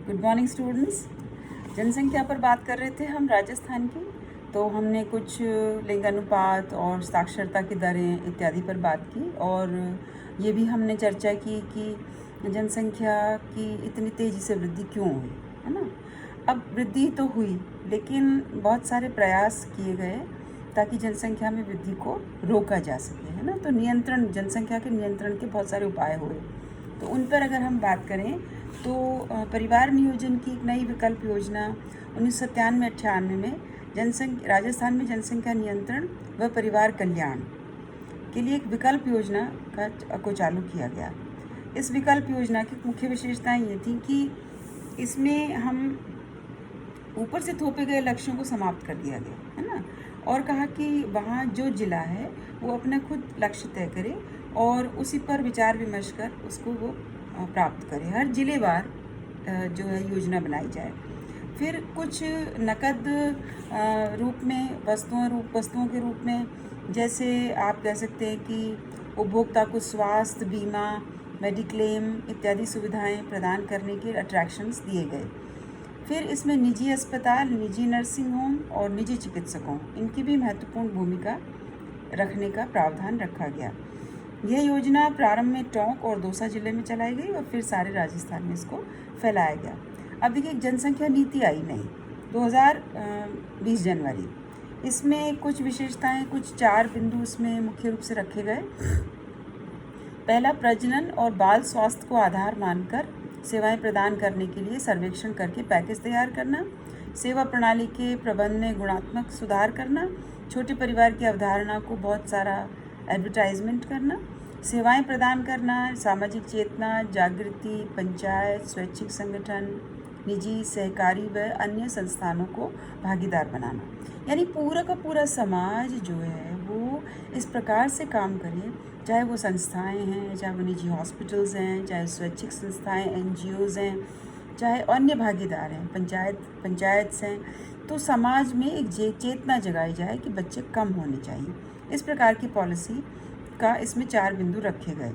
Good morning students. जनसंख्या पर बात कर रहे थे हम राजस्थान की। तो हमने कुछ लिंगानुपात और साक्षरता की दरें इत्यादि पर बात की, और ये भी हमने चर्चा की कि जनसंख्या की इतनी तेज़ी से वृद्धि क्यों हुई, है ना। अब वृद्धि तो हुई, लेकिन बहुत सारे प्रयास किए गए ताकि जनसंख्या में वृद्धि को रोका जा सके, है ना। तो नियंत्रण, जनसंख्या के नियंत्रण के बहुत सारे उपाय हुए। तो उन पर अगर हम बात करें तो परिवार नियोजन की एक नई विकल्प योजना 1997-98 में राजस्थान में जनसंख्या नियंत्रण व परिवार कल्याण के लिए एक विकल्प योजना को चालू किया गया। इस विकल्प योजना की मुख्य विशेषताएं ये थी कि इसमें हम ऊपर से थोपे गए लक्ष्यों को समाप्त कर दिया गया, है ना। और कहा कि वहाँ जो जिला है वो अपना खुद लक्ष्य तय करे और उसी पर विचार विमर्श कर उसको वो प्राप्त करे। हर जिलेवार जो है योजना बनाई जाए। फिर कुछ नकद रूप में वस्तुओं के रूप में, जैसे आप कह सकते हैं कि उपभोक्ता को स्वास्थ्य बीमा, मेडिक्लेम इत्यादि सुविधाएं प्रदान करने के अट्रैक्शंस दिए गए। फिर इसमें निजी अस्पताल, निजी नर्सिंग होम और निजी चिकित्सकों, इनकी भी महत्वपूर्ण भूमिका रखने का प्रावधान रखा गया। यह योजना प्रारंभ में टोंक और दौसा जिले में चलाई गई और फिर सारे राजस्थान में इसको फैलाया गया। अब देखिए, एक जनसंख्या नीति आई नई 2020 जनवरी। इसमें कुछ विशेषताएं, कुछ 4 बिंदु इसमें मुख्य रूप से रखे गए। पहला, प्रजनन और बाल स्वास्थ्य को आधार मानकर सेवाएं प्रदान करने के लिए सर्वेक्षण करके पैकेज तैयार करना। सेवा प्रणाली के प्रबंधन में गुणात्मक सुधार करना। छोटे परिवार की अवधारणा को बहुत सारा एडवर्टाइजमेंट करना। सेवाएं प्रदान करना, सामाजिक चेतना जागृति, पंचायत, स्वैच्छिक संगठन, निजी, सहकारी व अन्य संस्थानों को भागीदार बनाना। यानी पूरा का पूरा समाज जो है वो इस प्रकार से काम करे, चाहे वो संस्थाएं हैं, चाहे वो निजी हॉस्पिटल्स हैं, चाहे स्वैच्छिक संस्थाएं, NGOs हैं, चाहे अन्य भागीदार हैं, पंचायत हैं। तो समाज में एक चेतना जगाई जाए कि बच्चे कम होने चाहिए। इस प्रकार की पॉलिसी का इसमें 4 बिंदु रखे गए।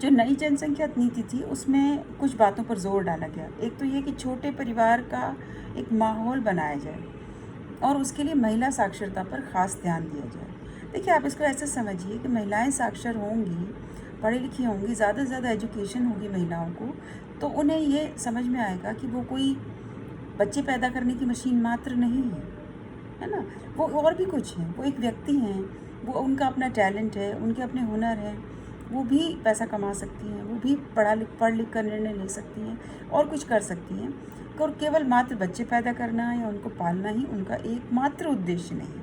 जो नई जनसंख्या नीति थी उसमें कुछ बातों पर जोर डाला गया। एक तो ये कि छोटे परिवार का एक माहौल बनाया जाए और उसके लिए महिला साक्षरता पर ख़ास ध्यान दिया जाए। देखिए, आप इसको ऐसे समझिए कि महिलाएं साक्षर होंगी, पढ़ी लिखी होंगी, ज़्यादा से ज़्यादा एजुकेशन होगी महिलाओं को, तो उन्हें ये समझ में आएगा कि वो कोई बच्चे पैदा करने की मशीन मात्र नहीं है ना। वो और भी कुछ है, वो एक व्यक्ति हैं, वो उनका अपना टैलेंट है, उनके अपने हुनर हैं, वो भी पैसा कमा सकती हैं, वो भी पढ़ लिख कर निर्णय ले सकती हैं और कुछ कर सकती हैं। और केवल मात्र बच्चे पैदा करना या उनको पालना ही उनका एकमात्र उद्देश्य नहीं है,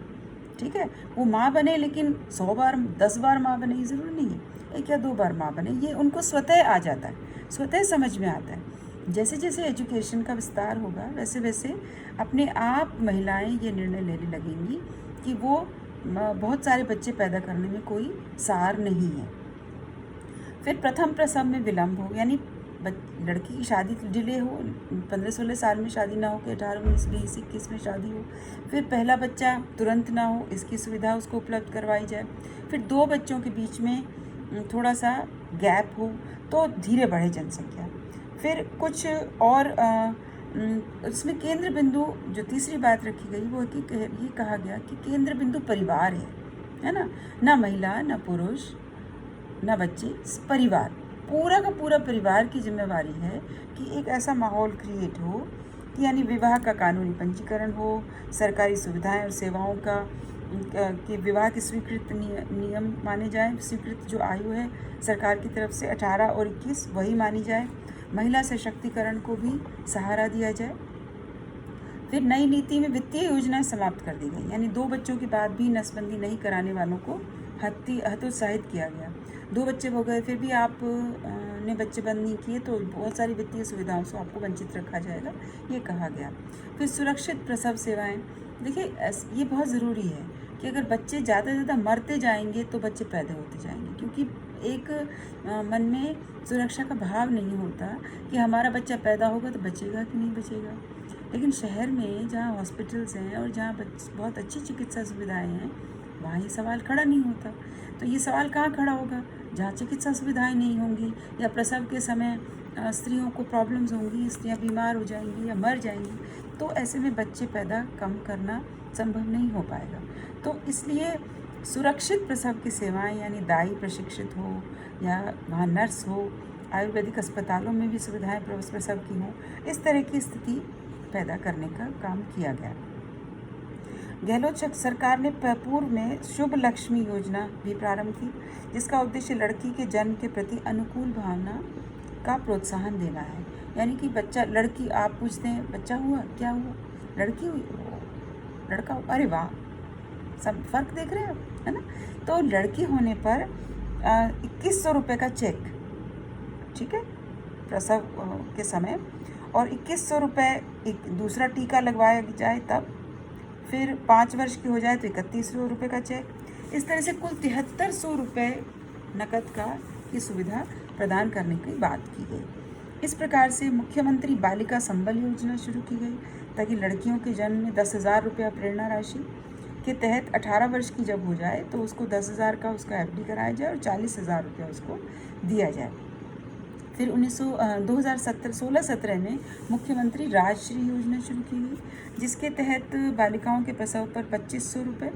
ठीक है। वो माँ बने, लेकिन 100 बार 10 बार माँ बने ये ज़रूरी नहीं है, 1 या 2 बार माँ बने, ये उनको स्वतः आ जाता है, स्वतः समझ में आता है। जैसे जैसे एजुकेशन का विस्तार होगा वैसे वैसे अपने आप महिलाएं ये निर्णय लेने लगेंगी कि वो बहुत सारे बच्चे पैदा करने में कोई सार नहीं है। फिर प्रथम प्रसव में विलम्ब हो, यानी लड़की की शादी डिले हो, 15-16 साल में शादी ना हो कि 18, 19, 20, 21 में शादी हो। फिर पहला बच्चा तुरंत ना हो, इसकी सुविधा उसको उपलब्ध करवाई जाए। फिर 2 बच्चों के बीच में थोड़ा सा गैप हो तो धीरे बढ़े जनसंख्या। फिर कुछ और इसमें केंद्र बिंदु, जो तीसरी बात रखी गई वो कि ये कहा गया कि केंद्र बिंदु परिवार है ना। ना महिला, ना पुरुष, ना बच्चे, परिवार, पूरा का पूरा परिवार की जिम्मेवारी है कि एक ऐसा माहौल क्रिएट हो कि यानी विवाह का कानूनी पंजीकरण हो, सरकारी सुविधाएं और सेवाओं का कि विवाह की स्वीकृत नियम माने जाएं। स्वीकृत जो आयु है सरकार की तरफ से 18 और 21 वही मानी जाए। महिला सशक्तिकरण को भी सहारा दिया जाए। फिर नई नीति में वित्तीय योजनाएं समाप्त कर दी गई, यानी 2 बच्चों के बाद भी नसबंदी नहीं कराने वालों को हतोत्साहित किया गया। 2 बच्चे हो गए फिर भी आप ने बच्चे बंद नहीं किए तो बहुत सारी वित्तीय सुविधाओं से आपको वंचित रखा जाएगा, ये कहा गया। फिर सुरक्षित प्रसव सेवाएं, देखिए ये बहुत ज़रूरी है कि अगर बच्चे ज़्यादा से ज़्यादा मरते जाएंगे तो बच्चे पैदा होते जाएंगे, क्योंकि एक मन में सुरक्षा का भाव नहीं होता कि हमारा बच्चा पैदा होगा तो बचेगा कि नहीं बचेगा। लेकिन शहर में जहाँ हॉस्पिटल्स हैं और जहाँ बहुत अच्छी चिकित्सा सुविधाएं हैं, वहाँ ये सवाल खड़ा नहीं होता। तो ये सवाल कहाँ खड़ा होगा? जहाँ चिकित्सा सुविधाएं नहीं होंगी या प्रसव के समय स्त्रियों को प्रॉब्लम्स होंगी, स्त्रियां बीमार हो जाएंगी या मर जाएंगी, तो ऐसे में बच्चे पैदा कम करना संभव नहीं हो पाएगा। तो इसलिए सुरक्षित प्रसव की सेवाएं, यानी दाई प्रशिक्षित हो या वहाँ नर्स हो, आयुर्वेदिक अस्पतालों में भी सुविधाएं प्रसव की हों, इस तरह की स्थिति पैदा करने का काम किया गया। गहलोत सरकार ने पूर्व में शुभ लक्ष्मी योजना भी प्रारंभ की, जिसका उद्देश्य लड़की के जन्म के प्रति अनुकूल भावना का प्रोत्साहन देना है। यानी कि बच्चा, लड़की, आप पूछते हैं बच्चा हुआ, क्या हुआ, लड़की हुई, लड़का हुआ, अरे वाह, सब फर्क देख रहे हैं आप, है ना। तो लड़की होने पर 2100 रुपये का चेक, ठीक है, प्रसव के समय, और 2100 रुपये एक दूसरा टीका लगवाया जाए तब, फिर 5 वर्ष की हो जाए तो 3100 रुपये का चेक, इस तरह से कुल 7300 रुपये नकद का की सुविधा प्रदान करने की बात की गई। इस प्रकार से मुख्यमंत्री बालिका संबल योजना शुरू की गई, ताकि लड़कियों के जन्म में 10,000 रुपया प्रेरणा राशि के तहत 18 वर्ष की जब हो जाए तो उसको 10,000 का उसका FD कराया जाए और 40,000 रुपया उसको दिया जाए। फिर 2016-17 में मुख्यमंत्री राजश्री योजना शुरू की गई, जिसके तहत बालिकाओं के प्रसव पर 2500 रुपये,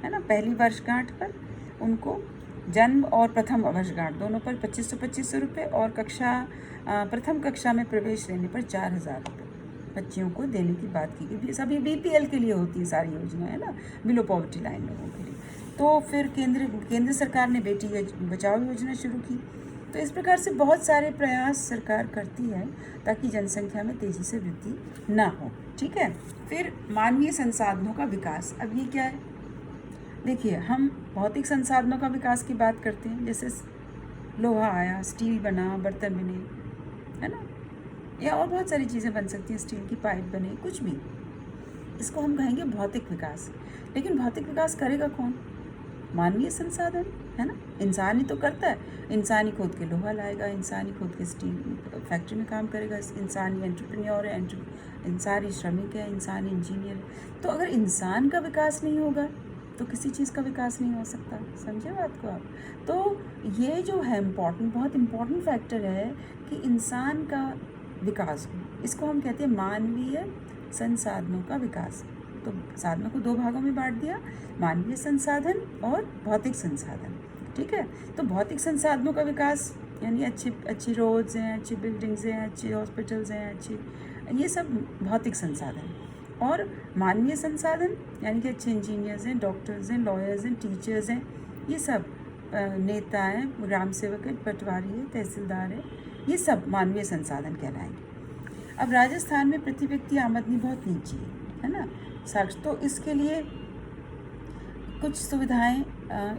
है ना, पहली वर्षगांठ पर उनको, जन्म और प्रथम वर्षगांठ दोनों पर 2500 रुपये, और प्रथम कक्षा में प्रवेश लेने पर 4,000 रुपये बच्चियों को देने की बात की गई। सभी BPL के लिए होती है सारी योजना, है ना, बिलो पॉवर्टी लाइन लोगों के लिए। तो फिर केंद्र सरकार ने बेटी बचाओ योजना शुरू की। तो इस प्रकार से बहुत सारे प्रयास सरकार करती है ताकि जनसंख्या में तेज़ी से वृद्धि ना हो, ठीक है। फिर मानवीय संसाधनों का विकास, अब ये क्या है, देखिए, हम भौतिक संसाधनों का विकास की बात करते हैं, जैसे लोहा आया, स्टील बना, बर्तन बने, है ना, या और बहुत सारी चीज़ें बन सकती हैं, स्टील की पाइप बने, कुछ भी, इसको हम कहेंगे भौतिक विकास। लेकिन भौतिक विकास करेगा कौन, मानवीय संसाधन, है ना, इंसान ही तो करता है, इंसान ही खोद के लोहा लाएगा, इंसान ही खोद के स्टील फैक्ट्री में काम करेगा, इंसान ही एंटरप्रेन्योर है, इंसान ही श्रमिक है, इंसान ही इंजीनियर। तो अगर इंसान का विकास नहीं होगा तो किसी चीज़ का विकास नहीं हो सकता, समझे बात को आप। तो ये जो है बहुत इम्पॉर्टेंट फैक्टर है कि इंसान का विकास हो, इसको हम कहते हैं मानवीय संसाधनों का विकास। तो साधनों को 2 भागों में बांट दिया, मानवीय संसाधन और भौतिक संसाधन, ठीक है। तो भौतिक संसाधनों का विकास यानी अच्छी रोड्स हैं, अच्छी बिल्डिंग्स हैं, अच्छे हॉस्पिटल्स हैं, ये सब भौतिक संसाधन। और मानवीय संसाधन यानी कि अच्छे इंजीनियर्स हैं, डॉक्टर्स हैं, लॉयर्स हैं, टीचर्स हैं, ये सब नेता हैं, ग्राम सेवक हैं, पटवारी है, तहसीलदार है, ये सब मानवीय संसाधन कहलाएंगे। अब राजस्थान में प्रति व्यक्ति आमदनी बहुत नीची है ना, तो इसके लिए कुछ सुविधाएं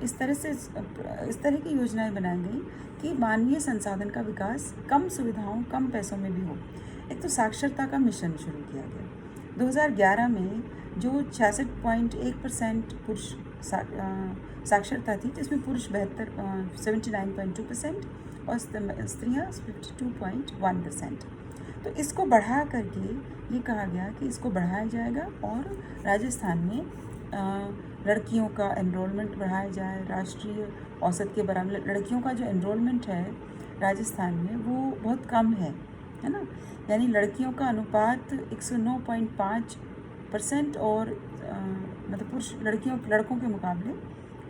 इस तरह की योजनाएं बनाई गई कि मानवीय संसाधन का विकास कम सुविधाओं, कम पैसों में भी हो। एक तो साक्षरता का मिशन शुरू किया गया 2011 में, जो 66.1% पुरुष साक्षरता थी, जिसमें पुरुष 79.2% और स्त्रियाँ 52.1%। तो इसको बढ़ा करके ये कहा गया कि इसको बढ़ाया जाएगा और राजस्थान में लड़कियों का एनरोलमेंट बढ़ाया जाए, राष्ट्रीय औसत के बराबर। लड़कियों का जो एनरोलमेंट है राजस्थान में वो बहुत कम है ना, यानी लड़कियों का अनुपात 109.5% और मतलब पुरुष लड़कों के मुकाबले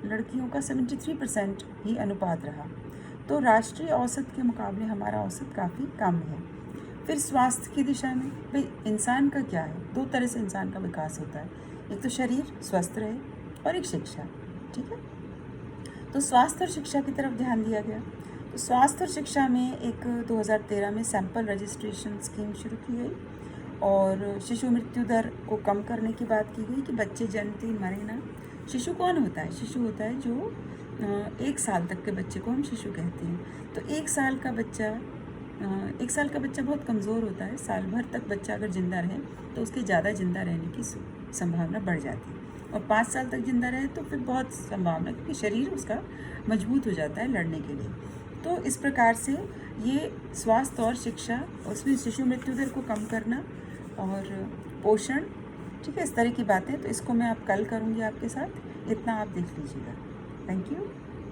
लड़कियों का 73% ही अनुपात रहा। तो राष्ट्रीय औसत के मुकाबले हमारा औसत काफ़ी कम है। फिर स्वास्थ्य की दिशा में, भाई इंसान का क्या है, 2 तरह से इंसान का विकास होता है, एक तो शरीर स्वस्थ रहे और एक शिक्षा, ठीक है। तो स्वास्थ्य और शिक्षा की तरफ ध्यान दिया गया। तो स्वास्थ्य और शिक्षा में एक 2013 में सैंपल रजिस्ट्रेशन स्कीम शुरू की गई और शिशु मृत्यु दर को कम करने की बात की गई कि बच्चे जन्मते ही मरे ना। शिशु कौन होता है, शिशु होता है जो 1 साल तक के बच्चे को हम शिशु कहते हैं। तो 1 साल का बच्चा बहुत कमज़ोर होता है, साल भर तक बच्चा अगर ज़िंदा रहे तो उसके ज़्यादा ज़िंदा रहने की संभावना बढ़ जाती है, और 5 साल तक ज़िंदा रहे तो फिर बहुत संभावना, क्योंकि शरीर उसका मजबूत हो जाता है लड़ने के लिए। तो इस प्रकार से ये स्वास्थ्य और शिक्षा, उसमें शिशु मृत्यु दर को कम करना और पोषण, ठीक है, इस तरह की बातें। तो इसको मैं आप कल करूँगी आपके साथ, इतना आप देख लीजिएगा। Thank you.